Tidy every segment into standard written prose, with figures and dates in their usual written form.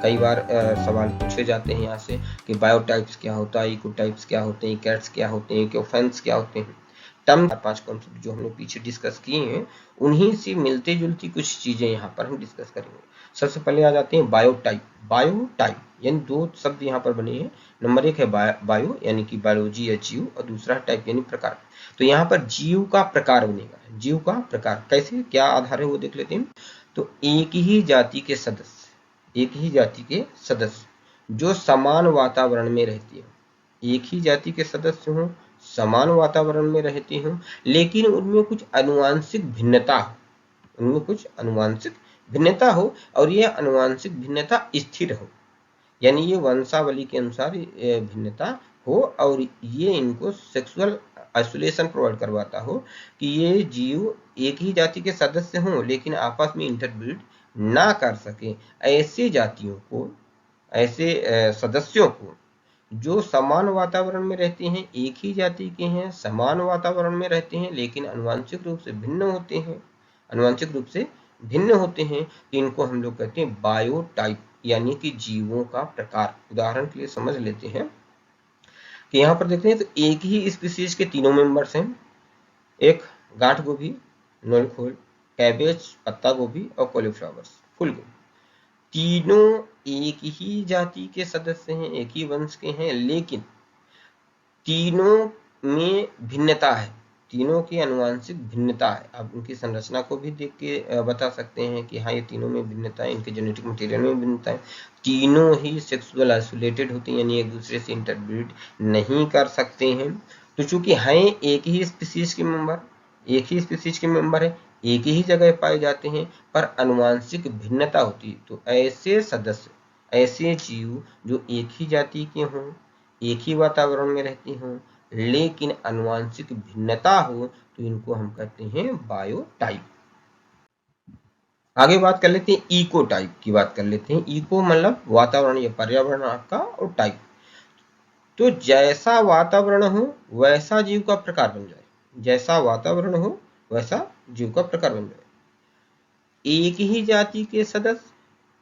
कई बार सवाल पूछे जाते हैं यहाँ से कि बायोटाइप्स क्या होता है, इकोटाइप्स क्या होते हैं, इकैट्स क्या होते हैं, इकोफेंस क्या होते हैं। टर्म 4-5 कॉन्सेप्ट जो हमने पीछे डिस्कस किए हैं उन्हीं से मिलती जुलती कुछ चीजें यहाँ पर हम डिस्कस करेंगे। सबसे पहले आ जाते हैं बायोटाइप। बायोटाइप यानी दो शब्द यहाँ पर बने हैं। नंबर 1 है बायो यानी कि बायोलॉजी या जीव, और दूसरा टाइप यानी प्रकार। तो यहाँ पर जीव का प्रकार बनेगा। जीव का प्रकार कैसे, क्या आधार है वो देख लेते हैं। तो एक ही जाति के सदस्य, एक ही जाति के सदस्य जो समान वातावरण में रहते हैं, एक ही जाति के सदस्य हों, समान वातावरण में रहते हों, लेकिन उनमें कुछ आनुवांशिक भिन्नता हो, उनमें कुछ आनुवांशिक भिन्नता हो, और यह आनुवांशिक भिन्नता स्थिर हो, यानी ये वंशावली के अनुसार भिन्नता हो, और ये इनको सेक्सुअल आइसोलेशन प्रोवाइड करवाता हो कि ये जीव एक ही जाति के सदस्य हों लेकिन आपस में इंटरब्रीड ना कर सके। ऐसे जातियों को, ऐसे सदस्यों को जो समान वातावरण में रहते हैं, एक ही जाति के हैं, समान वातावरण में रहते हैं, लेकिन आनुवांशिक रूप से भिन्न होते हैं, आनुवांशिक रूप से भिन्न होते हैं, इनको हम लोग कहते हैं बायोटाइप, यानी कि जीवों का प्रकार। उदाहरण के लिए समझ लेते हैं कि यहाँ पर देखते हैं तो एक ही स्पीसीज के तीनों मेंबर्स हैं। एक गांठ गोभी, नोलखोल, कैबेज पत्ता गोभी, और कॉलीफ्लावर्स फूल गोभी, तीनों एक ही जाति के सदस्य हैं, एक ही वंश के हैं, लेकिन तीनों में भिन्नता है, तीनों की आनुवांशिक भिन्नता है। आप उनकी संरचना को भी देख के बता सकते हैं कि हाँ ये तीनों में भिन्नता है, इनके जेनेटिक मटेरियल में भिन्नता है। तीनों ही सेक्सुअल आइसोलेटेड होते हैं, यानी एक दूसरे से इंटरब्रीड नहीं कर सकते हैं। तो चूंकि हैं एक ही स्पीसीज के मेंबर, एक ही स्पीसीज के मेंबर है, एक ही जगह पाए जाते हैं, पर आनुवांशिक भिन्नता होती है, तो ऐसे सदस्य, ऐसे जीव जो एक ही जाति के हों, एक ही वातावरण में रहते हों, लेकिन आनुवांशिक भिन्नता हो, तो इनको हम कहते हैं बायोटाइप। आगे बात कर लेते हैं इको टाइप की, बात कर लेते हैं। इको मतलब वातावरण या पर्यावरण आपका, और टाइप तो जैसा वातावरण हो वैसा जीव का प्रकार बन जाए, जैसा वातावरण हो वैसा जीव का प्रकार बन जाए। एक ही जाति के सदस्य,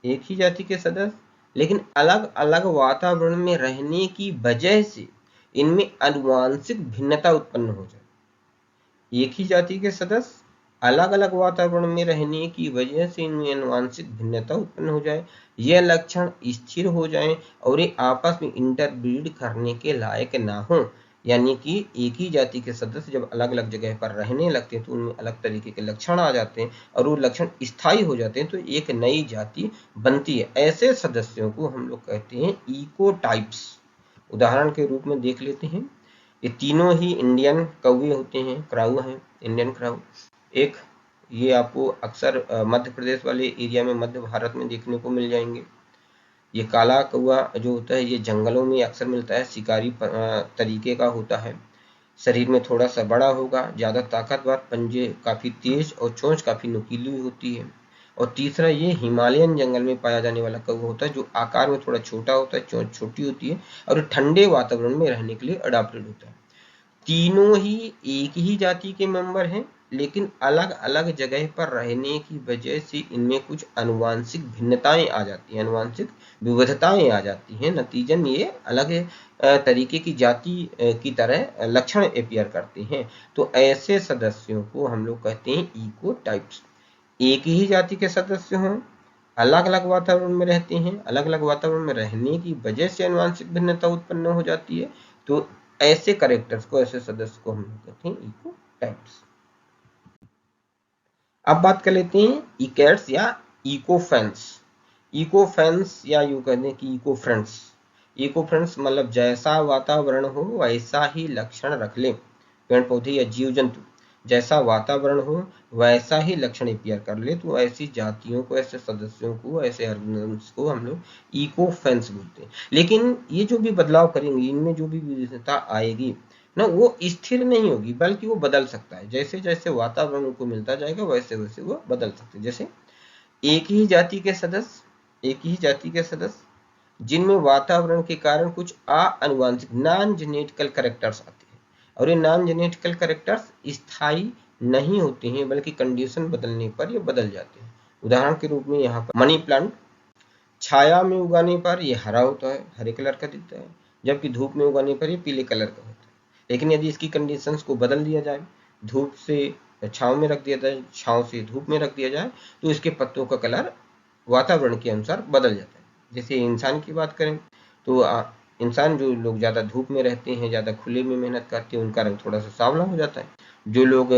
एक ही जाति के सदस्य, लेकिन अलग अलग वातावरण में रहने की वजह से इनमें आनुवांशिक भिन्नता उत्पन्न हो जाए। एक ही जाति के सदस्य अलग अलग वातावरण में रहने की वजह से इनमें आनुवांशिक भिन्नता उत्पन्न हो जाए, यह लक्षण स्थिर हो जाए, और ये आपस में इंटरब्रीड करने के लायक ना हो। यानी कि एक ही जाति के सदस्य जब अलग अलग जगह पर रहने लगते हैं तो उनमें अलग तरीके के लक्षण आ जाते हैं, और वो लक्षण स्थायी हो जाते हैं, तो एक नई जाति बनती है। ऐसे सदस्यों को हम लोग कहते हैं इकोटाइप्स। उदाहरण के रूप में देख लेते हैं, ये तीनों ही इंडियन कौवे होते हैं, क्राउ हैं, इंडियन क्राउ। एक ये आपको अक्सर मध्य प्रदेश वाले एरिया में, मध्य भारत में देखने को मिल जाएंगे। ये काला कौवा जो होता है ये जंगलों में अक्सर मिलता है, शिकारी तरीके का होता है, शरीर में थोड़ा सा बड़ा होगा, ज़्यादा ताकतवर, पंजे काफ़ी तेज और चोंच काफ़ी नुकीली होती है। और तीसरा ये हिमालयन जंगल में पाया जाने वाला कौवा होता है, जो आकार में थोड़ा छोटा होता है, चोंच छोटी होती है, और ठंडे वातावरण में रहने के लिए अडाप्टेड होता है। तीनों ही एक ही जाति के मेंबर हैं, लेकिन अलग अलग जगह पर रहने की वजह से इनमें कुछ आनुवांशिक भिन्नताएं आ जाती हैं, आनुवांशिक विविधताएं आ जाती हैं। नतीजन ये अलग तरीके की जाति की तरह लक्षण अपीयर करते हैं। तो ऐसे सदस्यों को हम लोग कहते हैं इकोटाइप्स। एक ही जाति के सदस्य हों, अलग अलग वातावरण में रहते हैं, अलग अलग वातावरण में रहने की वजह से आनुवांशिक भिन्नता उत्पन्न हो जाती है, तो ऐसे करेक्टर्स को, ऐसे सदस्य को हम लोग कहते हैं इकोटाइप्स। अब बात कर लेते हैं इकैट्स या इकोफेंस। इकोफेंस या यूं कहते हैं कि इकोफ्रेंड्स। इकोफ्रेंड्स मतलब जैसा वातावरण हो वैसा ही लक्षण रख ले। पेड़ पौधे या जीव जंतु जैसा वातावरण हो वैसा ही लक्षण अपीयर कर ले, तो ऐसी जातियों को, ऐसे सदस्यों को, ऐसे ऑर्गेनिजम्स को हम लोग इकोफेंस बोलते हैं। लेकिन ये जो भी बदलाव करेंगे, इनमें जो भी विविधता आएगी ना, वो स्थिर नहीं होगी, बल्कि वो बदल सकता है। जैसे जैसे वातावरण उनको मिलता जाएगा वैसे वैसे वो बदल सकते हैं। जैसे एक ही जाति के सदस्य, एक ही जाति के सदस्य जिनमें वातावरण के कारण कुछ आनुवांशिक नॉन जेनेटिकल कैरेक्टर्स आते हैं, और ये नॉन जेनेटिकल कैरेक्टर्स स्थायी नहीं होते हैं, बल्कि कंडीशन बदलने पर ये बदल जाते हैं। उदाहरण के रूप में यहाँ पर मनी प्लांट, छाया में उगाने पर ये हरा होता है, हरे कलर का दिखता है, जबकि धूप में उगाने पर ये पीले कलर का होता है। लेकिन यदि इसकी कंडीशंस को बदल दिया जाए, धूप से छांव में रख दिया जाए, छांव से धूप में रख दिया जाए, तो इसके पत्तों का कलर वातावरण के अनुसार बदल जाता है। जैसे इंसान की बात करें तो इंसान, जो लोग ज़्यादा धूप में रहते हैं, ज़्यादा खुले में मेहनत करते हैं, उनका रंग थोड़ा सा सांवला हो जाता है। जो लोग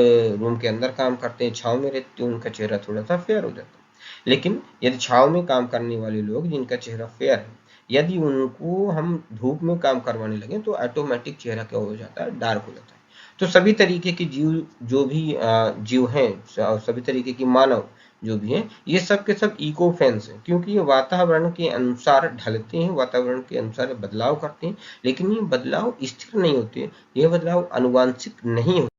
रूम के अंदर काम करते हैं, छांव में रहते हैं, उनका चेहरा थोड़ा सा फेयर हो जाता है। लेकिन यदि छांव में काम करने वाले लोग जिनका चेहरा फेयर है, यदि उनको हम धूप में काम करवाने लगे तो ऑटोमेटिक चेहरा क्या हो जाता है, डार्क हो जाता है। तो सभी तरीके के जीव, जो भी जीव हैं, सभी तरीके की मानव जो भी हैं, ये सब के सब इको फेंस हैं, क्योंकि ये वातावरण के अनुसार ढलते हैं, वातावरण के अनुसार बदलाव करते हैं। लेकिन ये बदलाव स्थिर नहीं होते, ये बदलाव आनुवांशिक नहीं होते।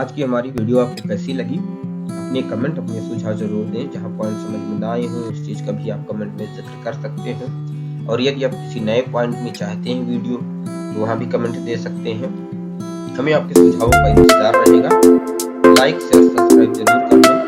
आज की हमारी वीडियो आपको कैसी लगी? अपने कमेंट, अपने सुझाव जरूर दें। जहां पॉइंट समझ में ना आए हों, उस चीज़ का भी आप कमेंट में जिक्र कर सकते हैं। और यदि आप किसी नए पॉइंट में चाहते हैं वीडियो, तो वहां भी कमेंट दे सकते हैं। हमें आपके सुझावों का इंतजार रहेगा। लाइक शेयर सब्सक्राइब जरूर करना।